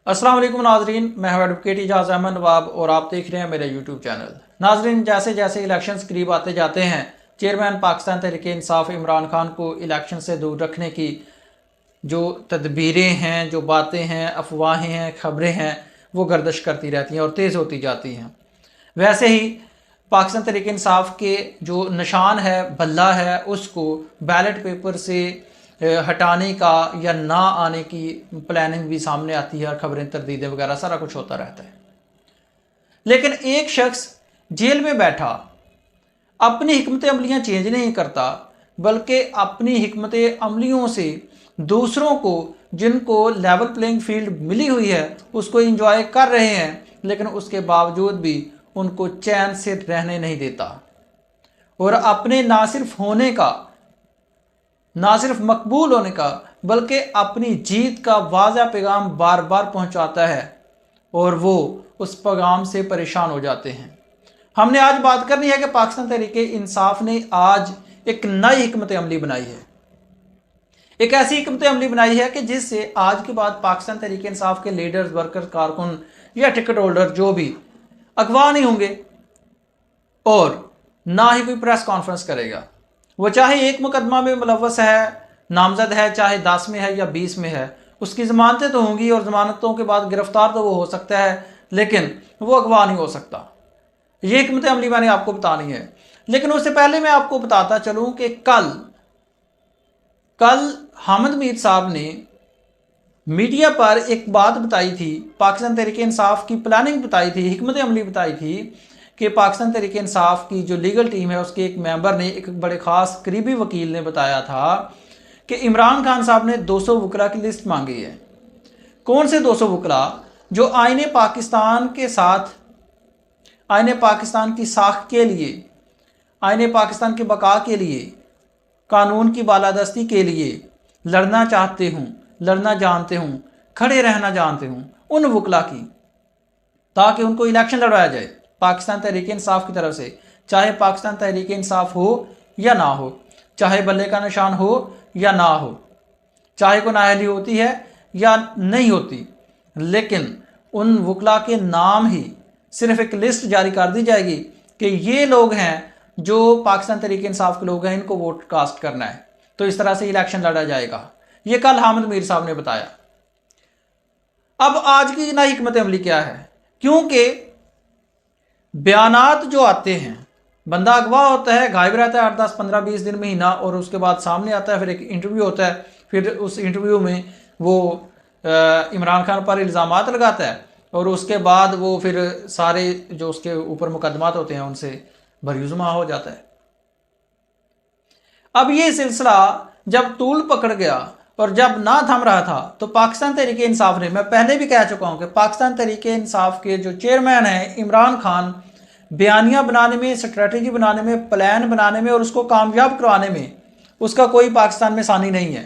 अस्सलाम वालेकुम नाजरीन, मैं हूं एडवोकेट इजाज़ अहमद नवाब और आप देख रहे हैं मेरा यूट्यूब चैनल। नाजरीन, जैसे जैसे इलेक्शंस करीब आते जाते हैं, चेयरमैन पाकिस्तान तहरीक इंसाफ इमरान खान को इलेक्शन से दूर रखने की जो तदबीरें हैं, जो बातें हैं, अफवाहें हैं, खबरें हैं, वो गर्दिश करती रहती हैं और तेज़ होती जाती हैं। वैसे ही पाकिस्तान तहरीक इंसाफ के जो निशान है, बल्ला है, उसको बैलेट पेपर से हटाने का या ना आने की प्लानिंग भी सामने आती है और खबरें तरदीदें वगैरह सारा कुछ होता रहता है। लेकिन एक शख्स जेल में बैठा अपनी हिकमत अमलियाँ चेंज नहीं करता, बल्कि अपनी हिकमत अमलियों से दूसरों को, जिनको लेवल प्लेइंग फील्ड मिली हुई है, उसको इंजॉय कर रहे हैं, लेकिन उसके बावजूद भी उनको चैन से रहने नहीं देता और अपने ना सिर्फ होने का, ना सिर्फ मकबूल होने का, बल्कि अपनी जीत का वाज़ा पैगाम बार बार पहुंचाता है और वो उस पैगाम से परेशान हो जाते हैं। हमने आज बात करनी है कि पाकिस्तान तहरीक इंसाफ ने आज एक नई हिकमत अमली बनाई है। एक ऐसी हिकमत अमली बनाई है कि जिससे आज के बाद पाकिस्तान तहरीक इंसाफ के लीडर्स, वर्कर्स, कारकुन या टिकट होल्डर जो भी अगवा नहीं होंगे और ना ही कोई प्रेस कॉन्फ्रेंस करेगा। वो चाहे एक मुकदमा में मुलव्वस है, नामजद है, चाहे 10 में है या 20 में है, उसकी ज़मानतें तो होंगी और ज़मानतों के बाद गिरफ्तार तो वो हो सकता है, लेकिन वो अगवा नहीं हो सकता। ये हिकमत अमली मैंने आपको बतानी है। लेकिन उससे पहले मैं आपको बताता चलूं कि कल हामिद मीर साहब ने मीडिया पर एक बात बताई थी, पाकिस्तान तहरीक इंसाफ की प्लानिंग बताई थी, हिकमत अमली बताई थी कि पाकिस्तान तहरीक इंसाफ की जो लीगल टीम है उसके एक मेंबर ने, एक बड़े ख़ास करीबी वकील ने बताया था कि इमरान खान साहब ने 200 वकला की लिस्ट मांगी है। कौन से 200 वकला? जो आईने पाकिस्तान के साथ, आईने पाकिस्तान की साख के लिए, आईने पाकिस्तान के बका के लिए, कानून की बालादस्ती के लिए लड़ना चाहते हूँ, लड़ना जानते हूँ, खड़े रहना जानते हूँ, उन वकला की, ताकि उनको इलेक्शन लड़वाया जाए पाकिस्तान तहरीक इंसाफ की तरफ से। चाहे पाकिस्तान तहरीक इंसाफ हो या ना हो, चाहे बल्ले का निशान हो या ना हो, चाहे को नाअहली होती है या नहीं होती, लेकिन उन वकला के नाम ही सिर्फ एक लिस्ट जारी कर दी जाएगी कि ये लोग हैं जो पाकिस्तान तहरीक इंसाफ के लोग हैं, इनको वोट कास्ट करना है। तो इस तरह से इलेक्शन लड़ा जाएगा। ये कल हामिद मीर साहब ने बताया। अब आज की नई हिकमत अमली क्या है? क्योंकि बयानात जो आते हैं, बंदा अगवा होता है, गायब रहता है 8, 10, 15, 20 दिन, महीना, और उसके बाद सामने आता है, फिर एक इंटरव्यू होता है, फिर उस इंटरव्यू में वो इमरान खान पर इल्ज़ामात लगाता है और उसके बाद वो फिर सारे जो उसके ऊपर मुकदमात होते हैं उनसे बरयुज़मा हो जाता है। अब ये सिलसिला जब तूल पकड़ गया और जब ना थम रहा था, तो पाकिस्तान तहरीक इंसाफ ने, मैं पहले भी कह चुका हूं कि पाकिस्तान तहरीक इंसाफ के जो चेयरमैन हैं इमरान खान, बयानियां बनाने में, स्ट्रेटजी बनाने में, प्लान बनाने में और उसको कामयाब करवाने में उसका कोई पाकिस्तान में सानी नहीं है।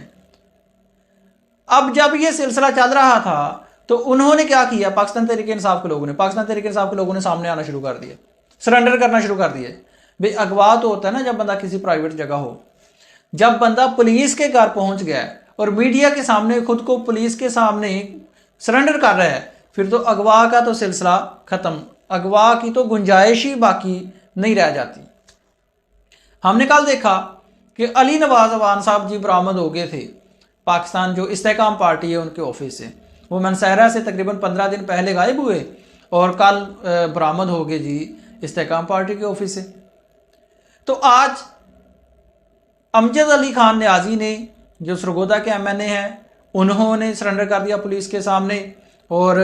अब जब ये सिलसिला चल रहा था तो उन्होंने क्या किया? पाकिस्तान तहरीक इंसाफ के लोगों ने सामने आना शुरू कर दिया, सरेंडर करना शुरू कर दिए। भाई अगवा तो होता है ना जब बंदा किसी प्राइवेट जगह हो, जब बंदा पुलिस के घर पहुंच गया है और मीडिया के सामने खुद को पुलिस के सामने सरेंडर कर रहा है, फिर तो अगवा का तो सिलसिला खत्म, अगवा की तो गुंजाइश ही बाकी नहीं रह जाती। हमने कल देखा कि अली नवाज अवान साहब जी बरामद हो गए थे पाकिस्तान जो इस्तेकाम पार्टी है उनके ऑफिस से। वो मनसहरा से तकरीबन 15 दिन पहले गायब हुए और कल बरामद हो गए जी इस्तेकाम पार्टी के ऑफिस से। तो आज अमजद अली खान न्याजी ने, जो सरगोदा के एमएनए हैं, उन्होंने सरेंडर कर दिया पुलिस के सामने और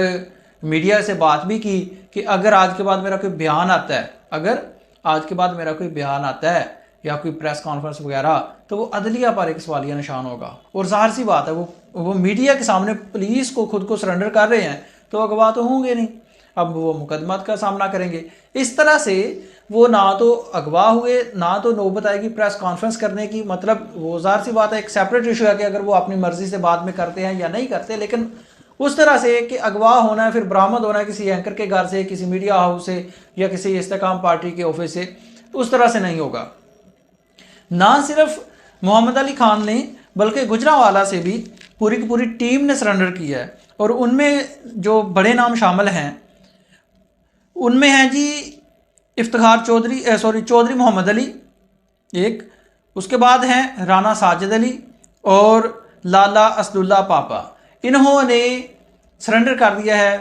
मीडिया से बात भी की कि अगर आज के बाद मेरा कोई बयान आता है, अगर आज के बाद मेरा कोई बयान आता है या कोई प्रेस कॉन्फ्रेंस वगैरह, तो वो अदलिया पर एक सवालिया निशान होगा। और ज़ाहिर सी बात है, वो मीडिया के सामने पुलिस को खुद को सरेंडर कर रहे हैं, तो अगवा तो होंगे नहीं, अब वो मुकदमात का सामना करेंगे। इस तरह से वो ना तो अगवा हुए, ना तो नौबत आएगी प्रेस कॉन्फ्रेंस करने की। मतलब वो ज़ाहिर सी बात है, एक सेपरेट इशू है कि अगर वो अपनी मर्जी से बाद में करते हैं या नहीं करते, लेकिन उस तरह से कि अगवा होना है, फिर बरामद होना है किसी एंकर के घर से, किसी मीडिया हाउस से या किसी इस्तेकाम पार्टी के ऑफिस से, उस तरह से नहीं होगा। ना सिर्फ मोहम्मद अली खान ने, बल्कि गुजरांवाला से भी पूरी की पूरी टीम ने सरेंडर किया है और उनमें जो बड़े नाम शामिल हैं उनमें हैं जी इफ्तिखार चौधरी, चौधरी मोहम्मद अली एक, उसके बाद हैं राना साजिद अली और लाला असदुल्ला पापा। इन्होंने सरेंडर कर दिया है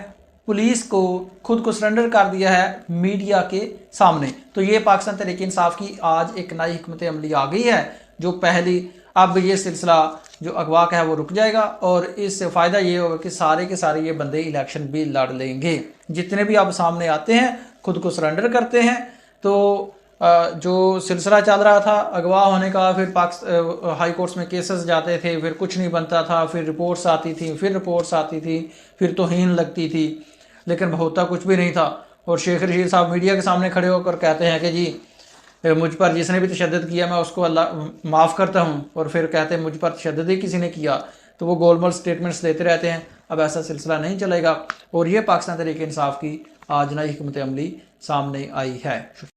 पुलिस को, खुद को सरेंडर कर दिया है मीडिया के सामने। तो ये पाकिस्तान तहरीक इंसाफ की आज एक नई हिकमत अमली आ गई है, जो पहली अब ये सिलसिला जो अगवा का है वो रुक जाएगा और इससे फ़ायदा ये होगा कि सारे के सारे ये बंदे इलेक्शन भी लड़ लेंगे। जितने भी अब सामने आते हैं खुद को सरेंडर करते हैं। तो जो सिलसिला चल रहा था अगवा होने का, फिर हाई कोर्ट्स में केसेस जाते थे, फिर कुछ नहीं बनता था, फिर रिपोर्ट्स आती थी, फिर रिपोर्ट्स आती थी, फिर तौहीन लगती थी, लेकिन होता कुछ भी नहीं था। और शेख रशीद साहब मीडिया के सामने खड़े होकर कहते हैं कि जी मुझ पर जिसने भी तशद्दुद किया मैं उसको अल्लाह माफ़ करता हूँ, और फिर कहते हैं मुझ पर तशद्दुद ही किसी ने किया। तो वो गोलमोल स्टेटमेंट्स देते रहते हैं। अब ऐसा सिलसिला नहीं चलेगा और ये पाकिस्तान तहरीक इंसाफ की आज नई हिकमत अमली सामने आई है। शुक्रिया।